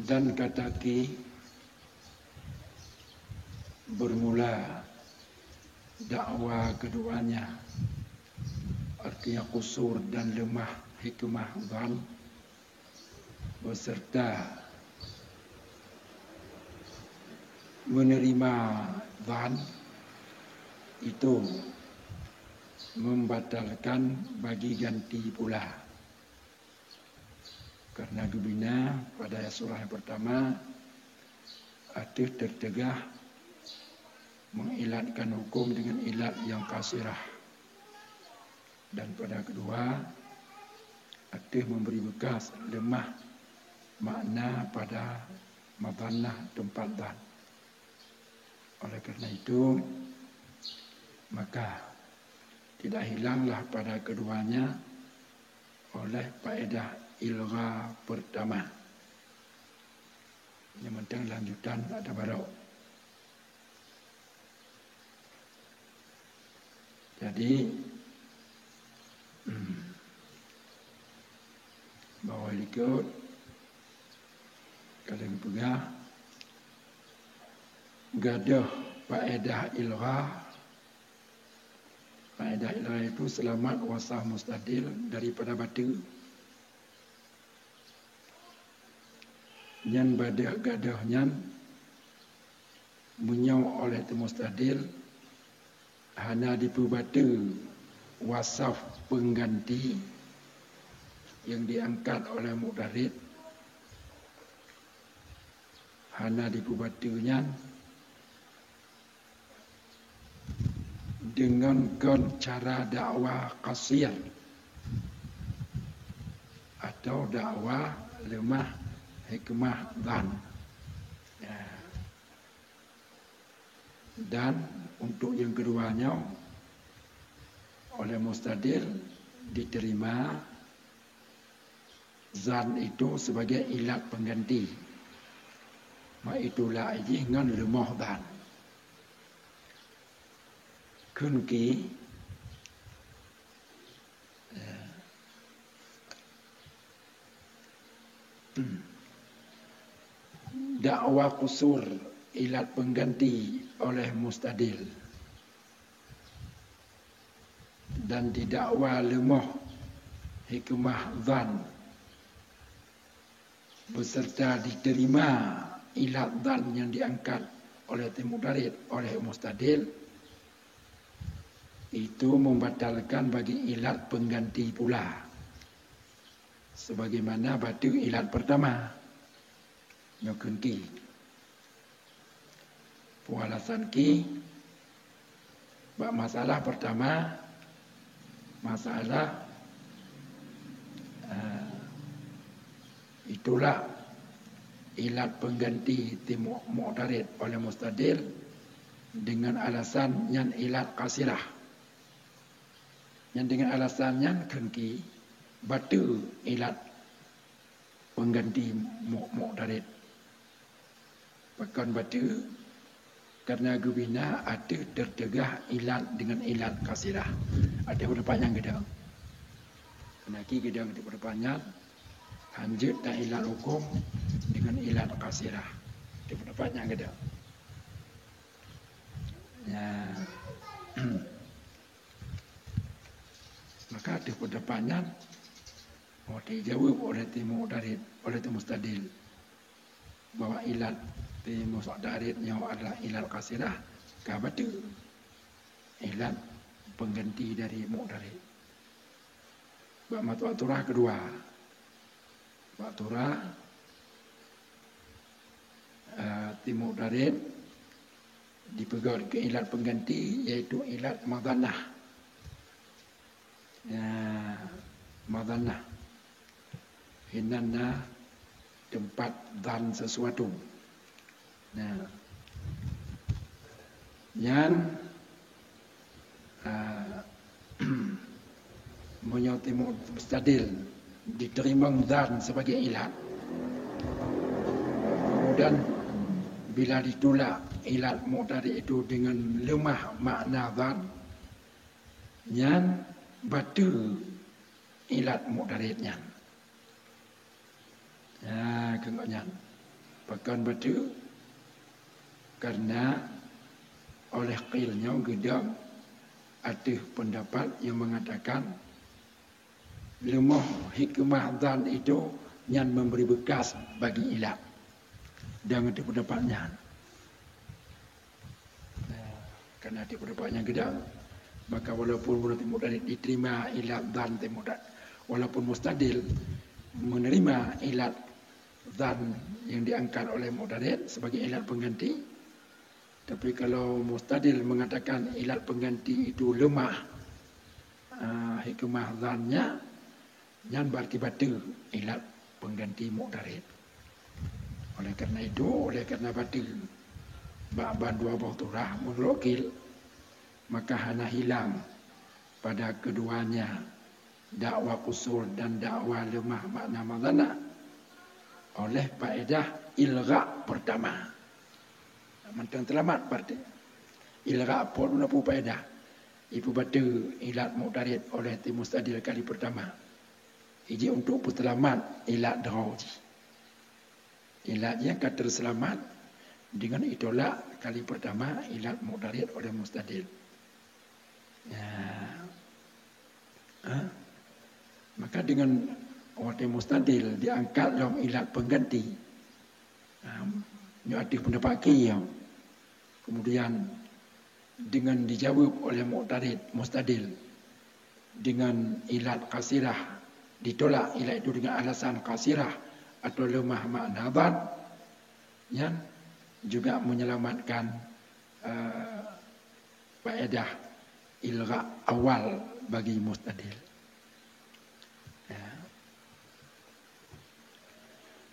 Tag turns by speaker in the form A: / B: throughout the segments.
A: Dan kata ki bermula dakwah keduanya, artinya kusur dan lemah hikmah dhan beserta menerima dhan itu membatalkan bagi ganti pula. Karena dibina pada surah yang pertama ada tertegah mengilatkan hukum dengan ilat yang kasirah, dan pada kedua ada memberi bekas lemah makna pada madannah tempat dhan. Oleh kerana itu maka tidak hilanglah pada keduanya oleh faedah ilgha pertama. Yang penting lanjutan ada baru. Jadi bawah ikut kalau pegang gadah faedah ilgha. Faedah ilgha itu selamat wasah mustadil daripada batu. Nyan badah gadah nyan menyau oleh mustadil hana dipubatu wasaf pengganti yang diangkat oleh mudarid, hana dipubatunya dengan cara dakwah qasir atau dakwah lemah hikmah dhan. Dan untuk yang keduanya oleh mustadil diterima zan itu sebagai ilat pengganti. Ma itulah dengan lemah dhan. Kunki dakwah kusur ilat pengganti oleh mustadil dan didakwa lemah hikmah dhan beserta diterima ilat dhan yang diangkat oleh mudarid oleh mustadil, itu membatalkan bagi ilat pengganti pula sebagaimana batu ilat pertama nyokun ki. Pualasan ki bab masalah pertama, masalah itulah ilat pengganti timuk mu'tarid oleh mustadil dengan alasan yang ilat kasirah, yang dengan alasan yang kengki batu ilat pengganti mu'tarid. Bahkan batu karena gubina ada tertegah ilat dengan ilat kasirah. Ada pendapat yang gedang. Kenaki gedang itu pendapatnya lanjut dan ilat hukum dengan ilat kasirah. Itu pendapat yang gedang. Ya. Maka ada pendapatnya dijawab oleh timur dari oleh mustadil bahwa ilat timur daritnya adalah ilat kasirah, kabatu ilat pengganti dari mu'tarid. Bab maturah kedua, maturah timur darit dipegang ke ilat pengganti yaitu ilat madannah. Madannah hinana tempat dhan sesuatu. Yang menyauti mustadil diterima dhan sebagai ilat. Kemudian bila ditolak ilat mu'tarid itu dengan lemah makna dhan, yang batu ilat mu'taridnya. Kengoknya. Pakan batu karena oleh qilnya gedang ada pendapat yang mengatakan lemah hikmah dan itu yang memberi bekas bagi ilat. Dan itu pendapatnya. Karena itu pendapatnya gedang, maka walaupun menurut mudalid diterima ilat dan temudad, walaupun mustadil menerima ilat dan yang diangkat oleh mudalid sebagai ilat pengganti, tapi kalau mustadil mengatakan ilat pengganti itu lemah hikmah zannya, yang berarti batu ilat pengganti mudalid. Oleh karena batu ba'ban dua buah turah munrokil, maka hana hilang pada keduanya dakwa kusur dan dakwa lemah makna madana oleh faedah ilgha pertama. Mantang selamat berarti ilgha pun apa faedah ibu batu ilat mudarid oleh timustadil kali pertama iji untuk selamat ilat drawji ilatnya kata selamat dengan itulah kali pertama ilat mudarid oleh mustadil. Maka dengan waktu mustadil diangkat dalam ilat pengganti. Ini ada pendapat yang kemudian dengan dijawab oleh mudarid mustadil dengan ilat kasirah, ditolak ilat itu dengan alasan kasirah atau lemah makna ban, yang juga menyelamatkan faedah ilgha awal bagi mustadil.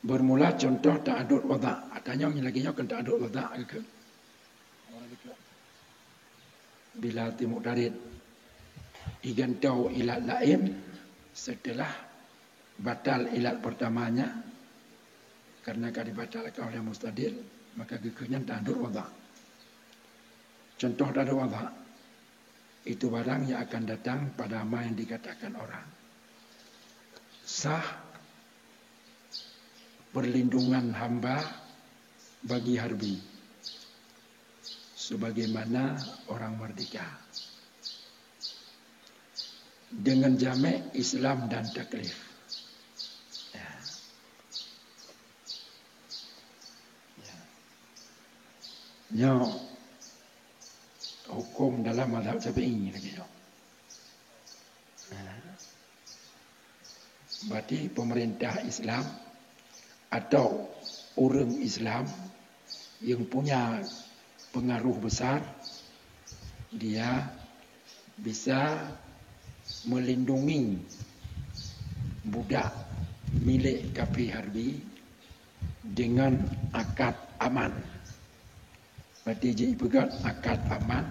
A: Bermula contoh ta'adud wada'. Tanya yang lagi kan ta'adud wada' ke? Bila timuk darid digantau ilat lain setelah batal ilat pertamanya karena dibatalkan oleh mustadil, maka gegernya ta'adud wada'. Contoh ta'adud wada' itu barang yang akan datang pada ma yang dikatakan orang. Sah perlindungan hamba bagi harbi sebagaimana orang merdeka dengan jamek Islam dan taklif. Hukum dalam mazhab Syafi'i lagi. Berarti pemerintah Islam atau orang Islam yang punya pengaruh besar, dia bisa melindungi budak milik kafir harbi dengan akad aman. Berarti dia pegang akad aman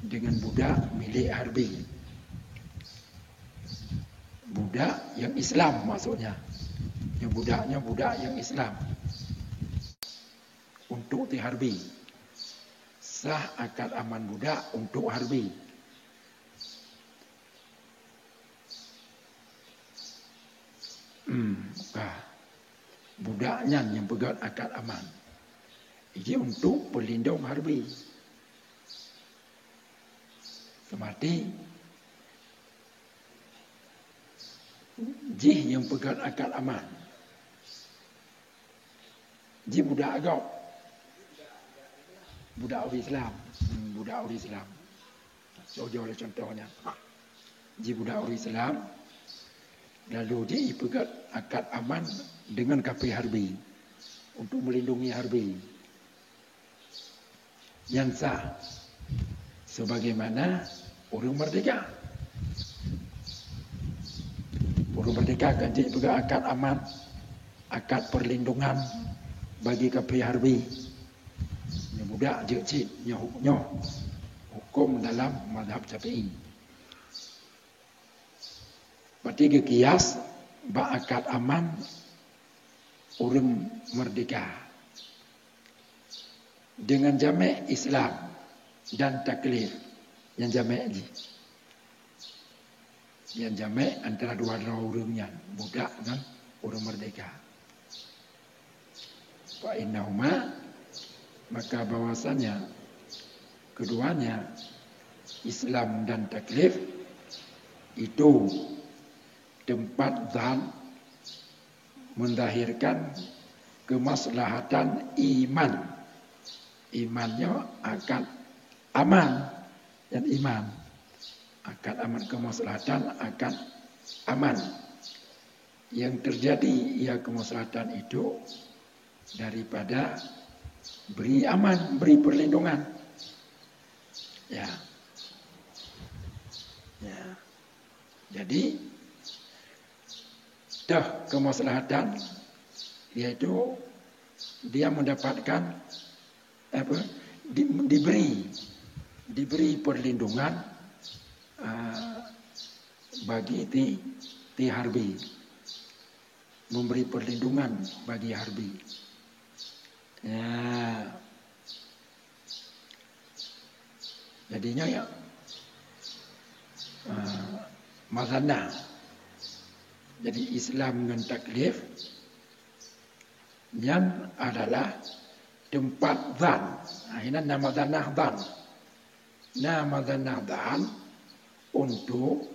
A: dengan budak milik harbi. Budak yang Islam maksudnya. Yang budaknya budak yang Islam. Untuk di harbi. Sah akad aman budak untuk harbi. Budaknya yang pegang akad aman. Ini untuk pelindung harbi. Semati jih yang pegang akad aman. Jih budak agak. Budak orang Islam. Budak orang Islam. Jauh-jauh oleh contohnya. Jih budak orang Islam. Lalu dia pegang akad aman dengan kafir harbi. Untuk melindungi harbi. Yang sah sebagaimana orang merdeka. Orang merdeka kan jadi pegang akad aman, akad perlindungan bagi kafir harbi. Yang budak jecik hukum dalam mazhab Syafi'i. Berarti kias akad aman orang merdeka. Dengan jamek Islam dan taklif yang jamek ni. Yang jamek antara dua orangnya, budak dan orang merdeka. Fa innahuma, maka bahwasanya keduanya Islam dan taklif itu tempat dan mendahirkan kemaslahatan iman. Imannya akan aman dan iman akan aman, kemaslahatan akan aman. Yang terjadi ya kemaslahatan itu daripada beri aman, beri perlindungan. Ya. Jadi kemaslahatan yaitu dia mendapatkan diberi perlindungan bagi ti harbi, memberi perlindungan bagi harbi. Ya. Jadinya ya mazanah. Jadi Islam dengan taklif yang adalah tempat zan. Ini nama zanah zan. Nama zanah zan untuk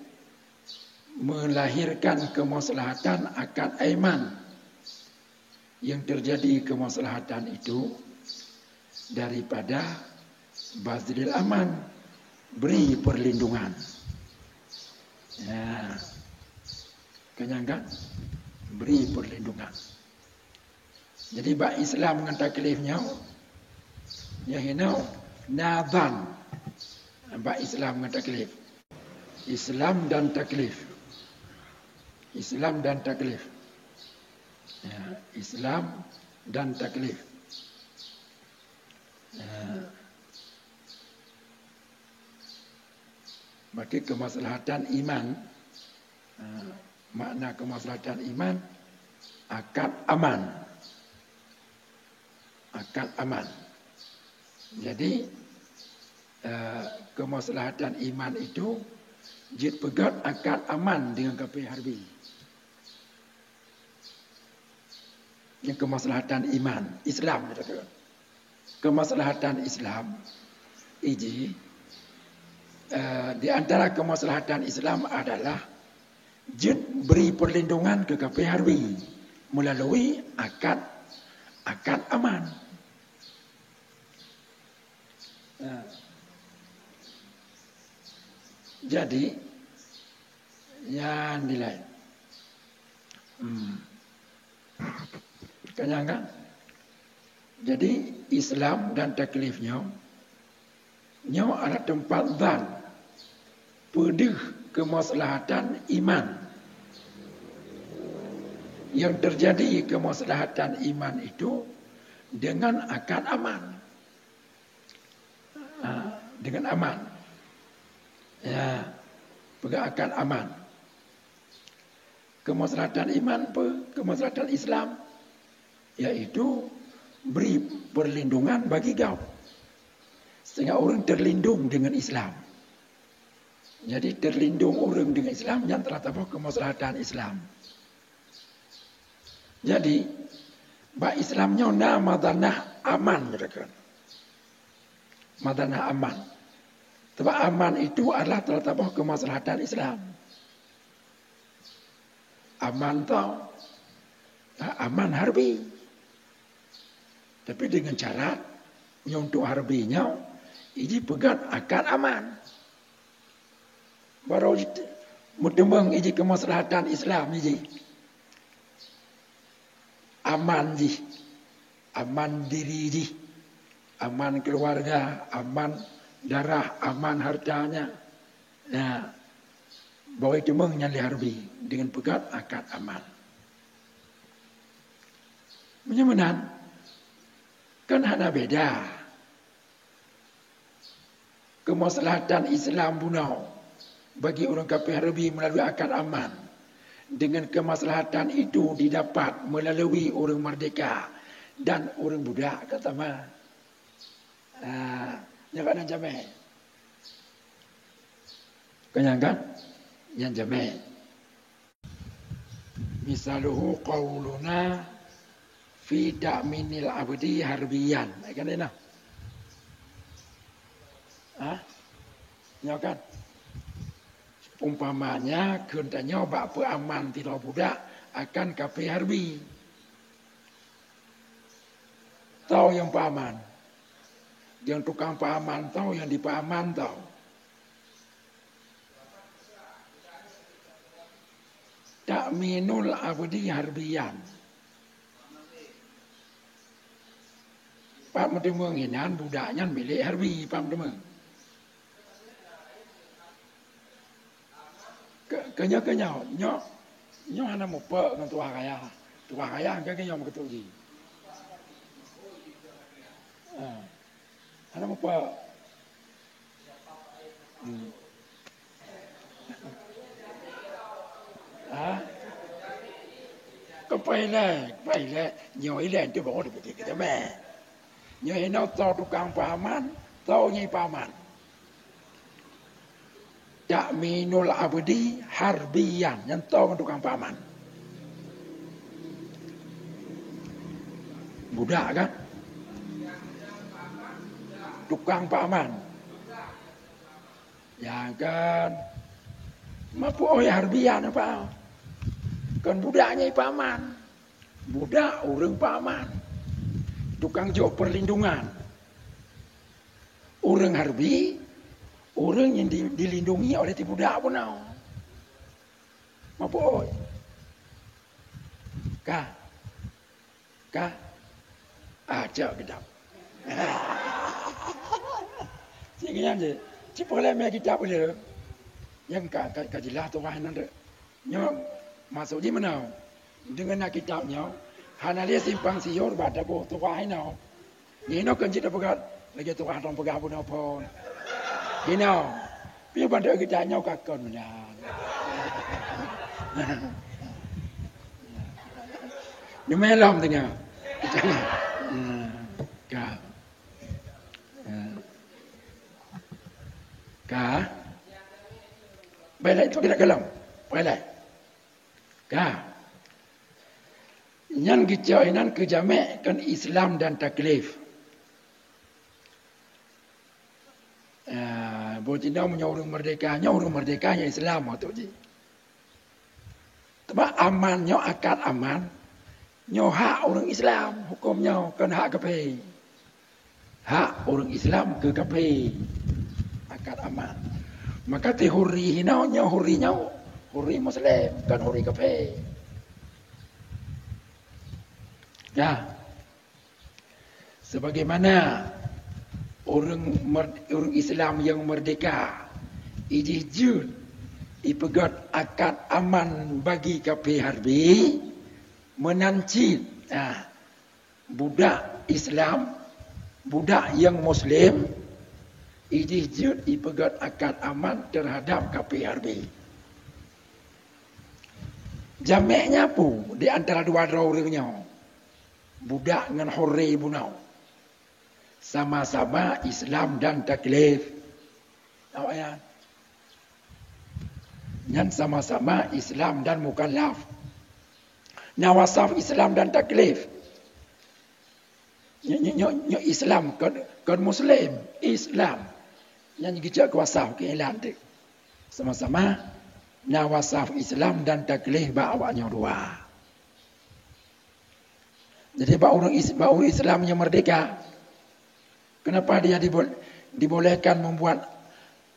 A: melahirkan kemaslahatan akan iman. Yang terjadi kemaslahatan itu daripada bazlil aman, beri perlindungan. Ya. Kenyangkan beri perlindungan. Jadi bak Islam dengan taklifnya ya hinau nadan. Bak Islam dengan taklif. Islam dan taklif. Islam dan taklif. Ya, Islam dan taklif. Ya. Bagi kemaslahatan iman, makna kemaslahatan iman akan aman. Akan aman. Jadi kemaslahatan iman itu jid pegat akan aman dengan kapai harbi. Yang kemaslahatan iman Islam, kemaslahatan Islam iji di antara kemaslahatan Islam adalah jid beri perlindungan ke kapai harbi melalui akan aman. Jadi yang nilai kenyangkan. Jadi Islam dan taklifnya ada tempat zan pedih kemaslahatan iman. Yang terjadi kemaslahatan iman itu dengan akan aman. Dengan aman. Ya, akan aman. Kemaslahatan iman, kemaslahatan Islam, yaitu beri perlindungan bagi kau. Sehingga orang terlindung dengan Islam. Jadi terlindung orang dengan Islam yang telah tahu kemaslahatan Islam. Jadi bak Islamnya nama madanah aman, katakan. Madanah aman. Sebab aman itu adalah telah tahu kemaslahatan Islam. Aman tau, aman harbi. Tapi dengan cara untuk harbinya, ini pegat akan aman. Baru mudemang ini kemaslahatan Islam ini. Aman ji, aman diri ji, aman keluarga, aman darah, aman hartanya. Nah, bahwa itu mengenali harbi dengan pegat akan aman. Menyamanan kan hanya beda. Kemaslahatan Islam punau bagi orang kafir harbi melalui akan aman. Dengan kemaslahatan itu didapat melalui orang merdeka dan orang budak kata mah. Yang ada jamai. Kenyangkan? Yang jamai. Misaluhu qawluna fi da'minil abdi harbiyan. Kan ini nah. Kan? Umpamanya kendanya bak aman tidak budak akan kafe harbi. Tahu yang paman. Yang tukang paman tahu, yang dipaman tahu. Ta'minul abdi harbiyan. Pak Medemeng inan budaknya milik harbi Pak Medemeng. Kenya nyo ana mo pe ngan tua kaya ke nyo mo ketuji. Ana mo pe. Có phải là nhiều lên cho bỏ được cái mẹ nhiều nó to tukang paman to như paman Ta'minul abdi harbiyan yang to tukang paman budak kan tukang paman ya kan mampu oleh harbiyan apa kan budaknya paman, budak orang paman, tukang jauh perlindungan, orang harbi, orang yang dilindungi oleh ti budak pun nau, mampu, kah, aja gedap, sehingga je, cipola me kita boleh, yang kajilah tu kan nanti, nyom masuk di mana dengan nak kitabnya hanalia simpang siur baca buku tu wahai nau ni no kan kita pegat lagi tu orang pegat pun apa ni no pi pada kita nyau kakon benar ni melam tengah ka baiklah itu kita kelam baiklah yang kejainan kejamek kan Islam dan taklif. Bojina menyorong merdekanya Islam atau ji. Tapi amannya akad aman, nyo hak orang Islam hukumnya kan hak kepe. Hak orang Islam ke kepe. Akad aman. Maka tehuri hinaunya hurinya huri Muslim kan huri kafe. Ya. Sebagaimana orang Islam yang merdeka ijijun ipegat akad aman bagi kafe harbi menancit budak Islam, budak yang Muslim ijijun ipegat akad aman terhadap kafe harbi. Jameknya pun di antara dua orangnya budak dengan hurri bunau sama-sama Islam dan taklif. Nampak ya? Yang sama-sama Islam dan mukallaf. Nawasaf Islam dan taklif. Nyo Islam kan Muslim Islam. Yang kita kuasa ke elan tu. Sama-sama nawasaf Islam dan taklif bawanya dua. Jadi orang Islam yang merdeka, kenapa dia dibolehkan membuat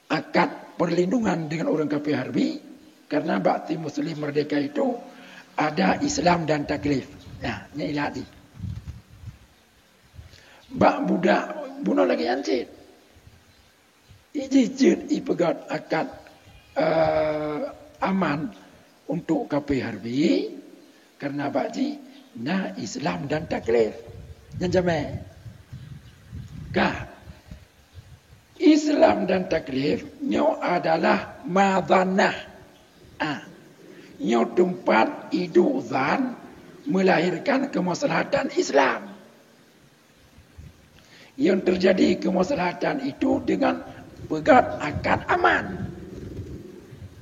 A: akad perlindungan dengan orang kafir harbi? Karena bakti Muslim merdeka itu ada Islam dan taklif. Nah, ini iladi. Bak budak bunuh lagi ancit. Ijijit ipegat akad aman untuk kafir harbi karena bakti nah Islam dan taklif yang jamak. Islam dan taklif nyo adalah madhanah. Nyo tempat iduzan melahirkan kemaslahatan Islam. Yang terjadi kemaslahatan itu dengan pegat akad aman.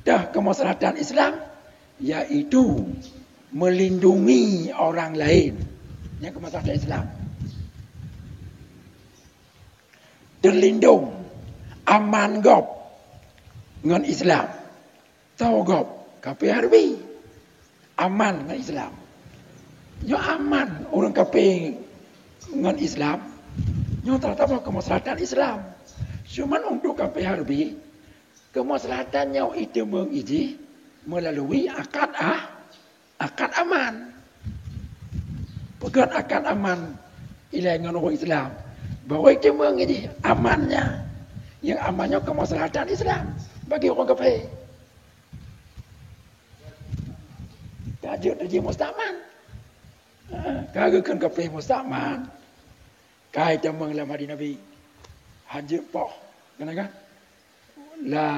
A: Dah kemaslahatan Islam yaitu melindungi orang lain yang kemaslahatan Islam. Terlindung, aman gop dengan Islam. Tahu gop, kape harbi aman dengan Islam. Nyo aman orang kape dengan Islam. Nyo terutama kemaslahatan Islam. Cuman untuk kape harbi kemaslahatannya itu mengiji melalui akad aman. Bukan akad aman ilahi dengan orang Islam. Bahwa itu mengiji amannya. Yang amannya kemaslahatan Islam bagi orang kafir. Tajuk dia mustaman. Kagakan kafir mustaman. Kai jamang lama di Nabi. Haji poh. Kenapa? La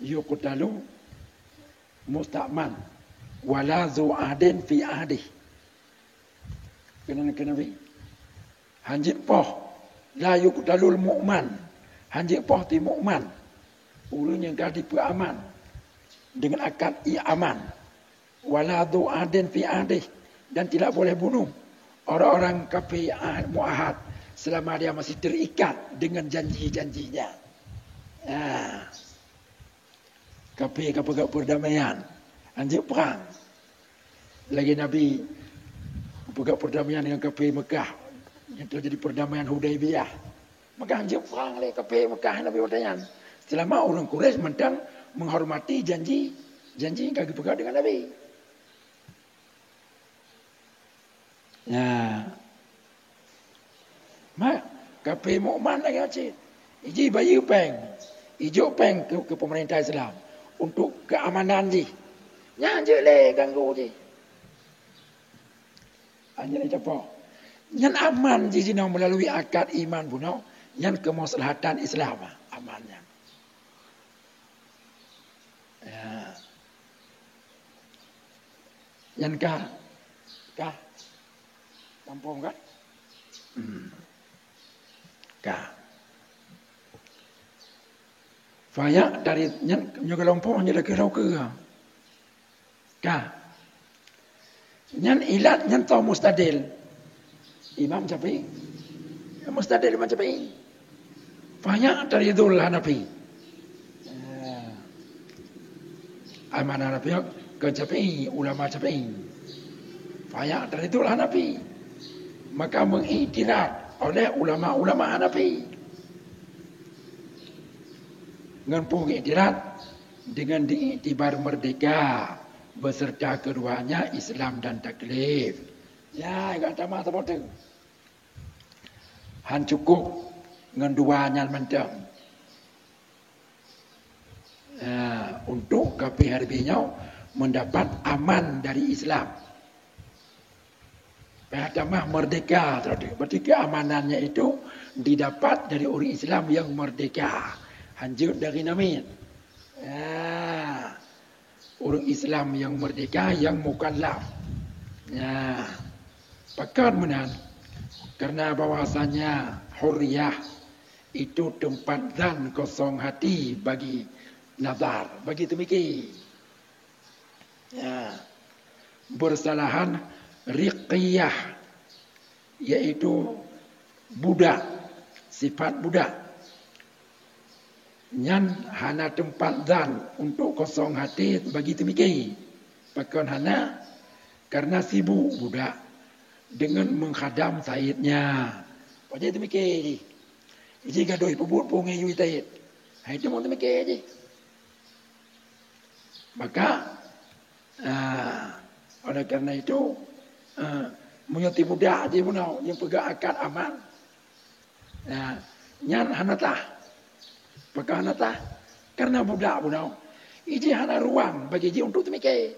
A: yuqtalu mustaman wala zu adin fi adih. Kenapa? Haji poh. La yuqtalul mu'man. Hanjik poh ti mu'man. Orang yang kadi aman. Dengan akad aman. Wala du adin fi adih. Dan tidak boleh bunuh orang-orang kafir mu'ahad. Selama dia masih terikat dengan janji-janjinya. Kafir perdamaian. Hanjik perang. Lagi Nabi pegang perdamaian dengan kafir Mekah. Yang terjadi perdamaian Hudaibiyah. Maka hanjir perang oleh kafir Mekah Nabi bertanya. Selama orang Quraisy mentang menghormati janji yang kaki pegang dengan Nabi. Ya. Mak kafir mukmin lagi acik. Iji bayi peng. Ijo peng ke pemerintah Islam untuk keamanan ji. Nya hanjir le ganggu ji. Hanjir le capo. Yang aman di sini melalui akad iman bunuh yang kemaslahatan Islam amannya. Ya. Yang kah kampung kan? Kah. Faya dari yang kelompok hanya lagi rau ke. Kah. Yang ilat yang tahu mustadil. Imam Syafi'i. Mustadil Imam Syafi'i. Banyak dari Dhul Hanafi. Aman Hanafi ke Syafi'i, ulama Syafi'i. Banyak dari Dhul Hanafi. Maka mengiktiraf oleh ulama-ulama Hanafi. Dengan mengiktiraf dengan diiktibar merdeka beserta keduanya Islam dan taklif. Ya, enggak ada mata bodoh. Han cukup dengan duanya mentang. Untuk kafir harbinya mendapat aman dari Islam. Pertama merdeka, berarti keamanannya itu didapat dari orang Islam yang merdeka. Hanjur dari namin. Orang Islam yang merdeka, yang mukallaf. Pakar menan. Karena bahwasanya hurriyah itu tempat dan kosong hati bagi nazar, bagi demikian. Bersalahan riqiyah, yaitu budak, sifat budak. Nyan hana tempat dan untuk kosong hati bagi demikian. Pakar hana karena sibuk budak dengan menghadam Saidnya. Pada demikian. Jika doi pebut pungi yui Said. Itu mau demikian. Maka oleh karena itu menyuti budak je punau yang pegang akad aman. Nyan hanatah. Maka hanatah karena budak punau. Iji hana ruang bagi je untuk demikian.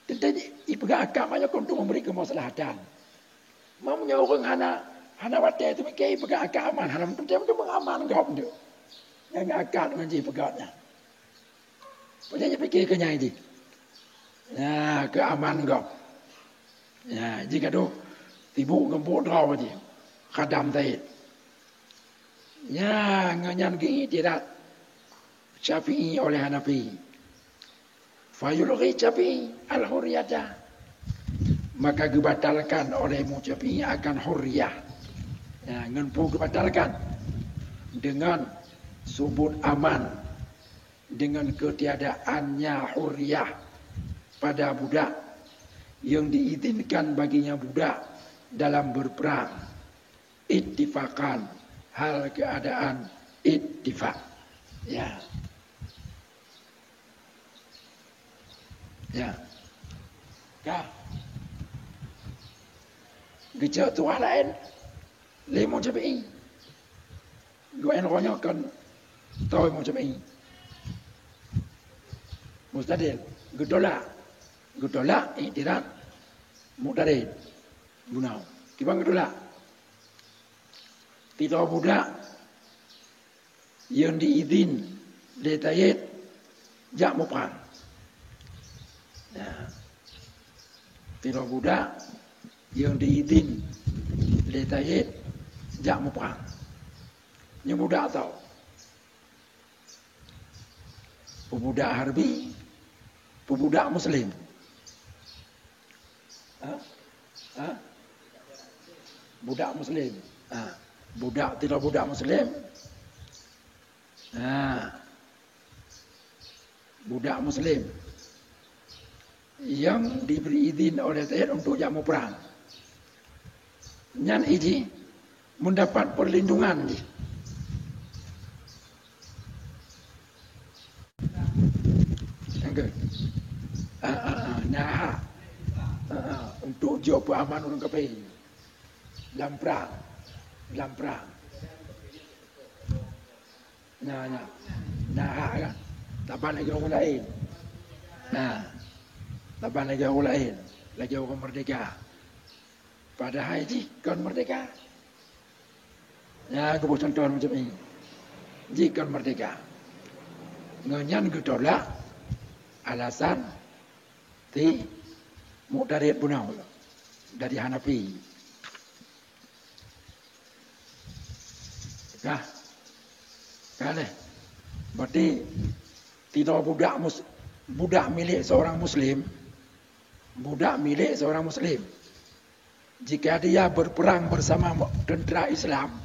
A: Tentang ipegang akad banyak untuk memberi kemaslahatan. Mamanya orang hana wadah itu mikir ipegang akad aman. Hana itu mengaman kau tu. Yang akad dengan je pegangnya. Padahal fikir kenyai je. Keaman kau. Jika tu tibuk gempuk draw je. Khadam Said. Nganyan gini tidak. Syafi'i oleh Hanafi. Fayulghi Syafi'i al-hurriyata. maka dibatalkan oleh mujabi akan hurriyah. Ya, ngenpu dibatalkan dengan subut aman, dengan ketiadaannya hurriyah pada budak yang diizinkan baginya budak dalam berperang. Ittifakan, hal keadaan ittifak. Ya. Ya. Kah? Gejak Tuhan lain. Lima jabai. Gue yang ronyokan. Tahu mau jabai. Mustadil. Gedolak. Gedolak. Tidak. Mudarid. Gunau. Kibang gedolak. Tidak budak yang diizin letayet jak mau perang. Nah, tidak budak yang diizin letayet jak mau perang. Yang budak tahu. Pemuda harbi, pemuda muslim. Budak muslim. Budak tidak budak muslim. Budak muslim yang diberi izin oleh Tayyid untuk jamu perang. Nyan iji mendapat perlindungan di. Nah, untuk jawab aman orang kafir dalam perang. Dalam perang. Nah kan. Taban lagi orang lain. Taban lagi orang lain. Lagi orang merdeka. Padahal ini kan merdeka. Ya, aku buat contoh macam ini. Jika merdeka. Ngenyan getolak. Alasan. Ti. Mu'tarid punau. Dari Hanafi. Kali. Berarti tidak budak milik seorang muslim. Budak milik seorang muslim. Jika dia berperang bersama tentera Islam,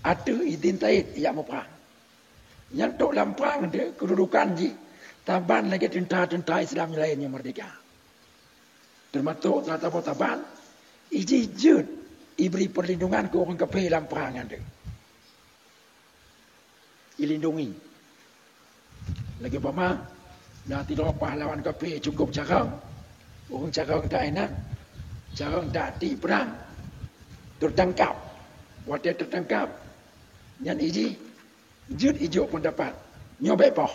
A: ada izin Tayyid yang mau perang. Yang untuk dalam perang dia kedudukan taban lagi tentera Islam lain yang merdeka. Termasuk taban izin diberi perlindungan ke orang kafir dalam perang ada. Dilindungi. Lagi pama, dah tidak pahlawan kafir cukup cakap. Orang cakap tak enak. Cakap tak di perang. Tertangkap. Waktu tertangkap. Yang ini, jut hijau pun dapat. Nyobek poh.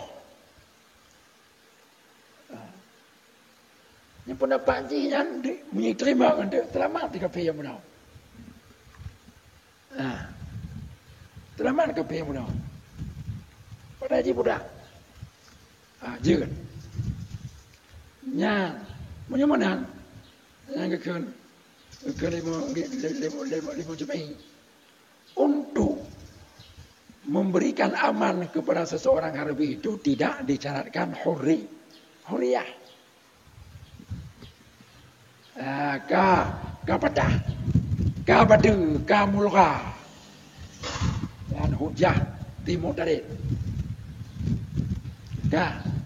A: Yang pun dapat ni, yang terima kan dia. Selamat di kafir yang menang. Selamat di kafir yang menang. Pada haji budak. Jeun. Nya, mana? Yang ke lima jemaah. Untuk memberikan aman kepada seseorang harbi itu tidak disyaratkan hurriyah. Ka padah. Ka badu, ka mulgha. Dan hujah timur dari.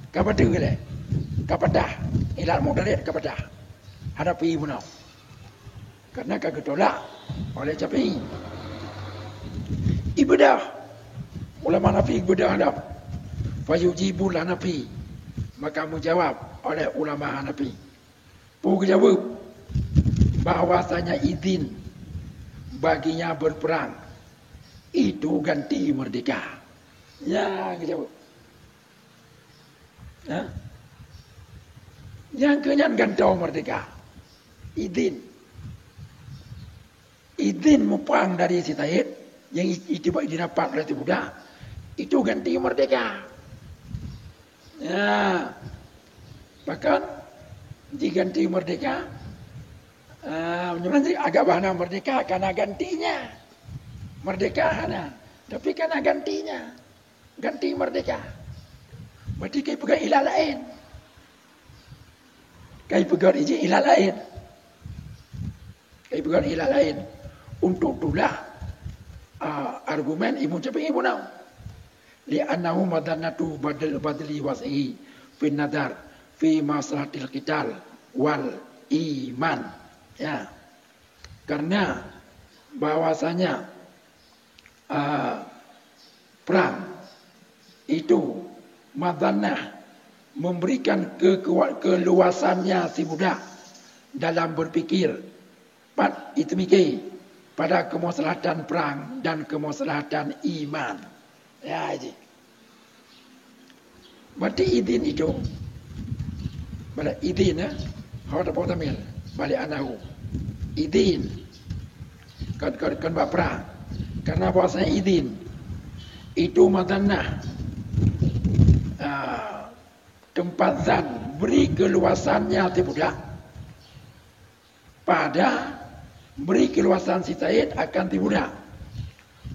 A: Kapada ke kapada ilal mudarid kapada hadapi munau karena kagak tolak oleh capi ibadah ulama Hanafi ibadah hadap fayujibul Hanafi maka menjawab oleh ulama Hanafi jawab bahwasanya izin baginya berperang itu ganti merdeka ya jawab. Yang kenyan gantau merdeka. Izin mupang dari si Tayyid yang itu didapat oleh si budak itu ganti merdeka. Ya, bahkan diganti merdeka. Menurut agak bahana merdeka karena gantinya merdeka hana, tapi karena gantinya ganti merdeka. Berarti kaya pegang ilah lain. Kaya pegang izin ilah lain. bukan ilat lain. Untuk itulah argumen Ibnu Syafi'i pun tahu. Li'annahu madannatu badli was'i fi nadar fi maslahatil qital wal iman. Ya. Karena bahwasanya perang itu madannah memberikan keluasannya si budak dalam berfikir itu mikir pada kemaslahatan perang dan kemaslahatan iman. Ya, ini. Berarti izin itu pada izin ya, harus tamil balik anahu. Izin kan perang. Karena bahasanya izin itu madannah tempat zat beri keluasannya si budak pada beri keluasan si Said akan si budak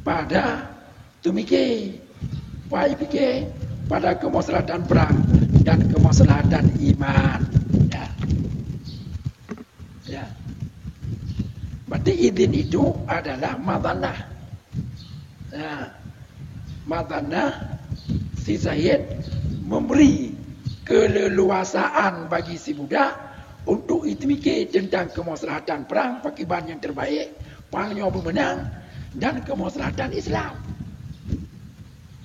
A: pada tu mikir pada kemaslahatan perang dan kemaslahatan iman. Ya. Ya. Berarti izin itu adalah madannah. Ya. Madannah si Said memberi keleluasaan bagi si budak untuk itu mikir tentang kemaslahatan perang pakiban yang terbaik, perangnya bermenang dan kemaslahatan Islam.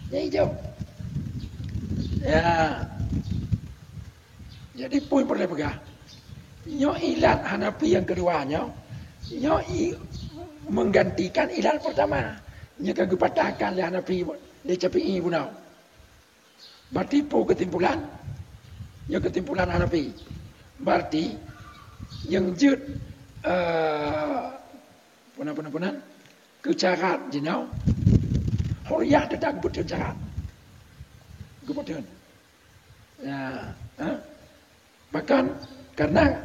A: Ya itu. Ya. Jadi poin perlu pegang. Nyo ilat Hanafi yang keduanya, nyo menggantikan ilat pertama. Nyo kagak patahkan le Hanafi le Syafi'i punau. Berarti po kesimpulan. Nyo kesimpulan Hanafi. Berarti yang jut punan kecarat jinau. Huriyah tetap betul carat. Kebetulan. Ya, bahkan karena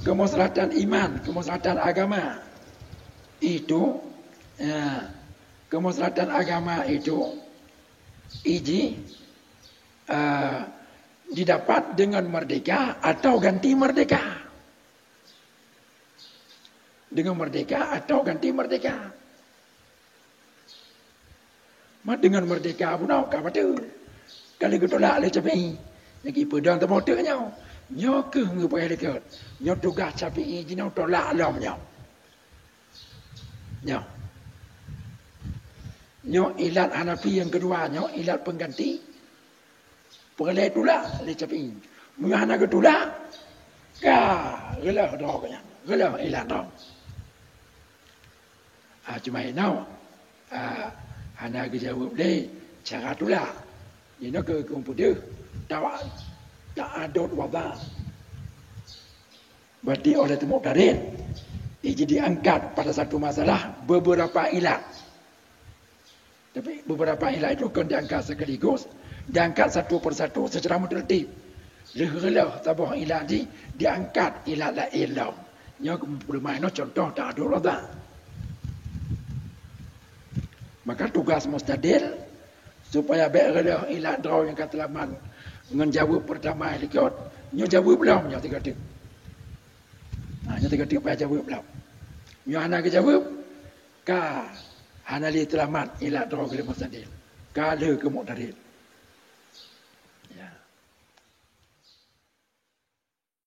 A: kemaslahatan iman, kemaslahatan agama itu, kemaslahatan agama itu didapat dengan merdeka atau ganti merdeka. Dengan merdeka atau ganti merdeka. Mat dengan merdeka pun nak betul. Kalau kita tolak le Syafi'i, lagi pedang termotornya. Nyo ke ngapai dekat. Nyo tugas Syafi'i jinau tolak alam nyo. Nyo ilat Hanafi yang kedua, nyo ilat pengganti. Perlai tolak le Syafi'i. Mu hana ke tolak. Ka, gelah dognya. Gelah ilat dog. Cuma inau hana ke jawab le cara tolak. Ini ke komputer tak ada wabah. Berarti oleh temu tarik ia diangkat pada satu masalah beberapa ilat. Tapi beberapa ilat itu kan diangkat sekaligus, diangkat satu persatu secara tertib. Lelah tabah ilat diangkat ilat lain law. Nya bermain contoh tak ada wabah. Maka tugas mustadil supaya berelah ilat draw yang kata laman dengan jawab pertama ikut nyo jawab belum nyo tiga tip. Nyo tiga tip payah jawab belum. Nyo hana ke jawab ka hana li telamat ilat draw ke mustadil. Ka le ke muqtadil.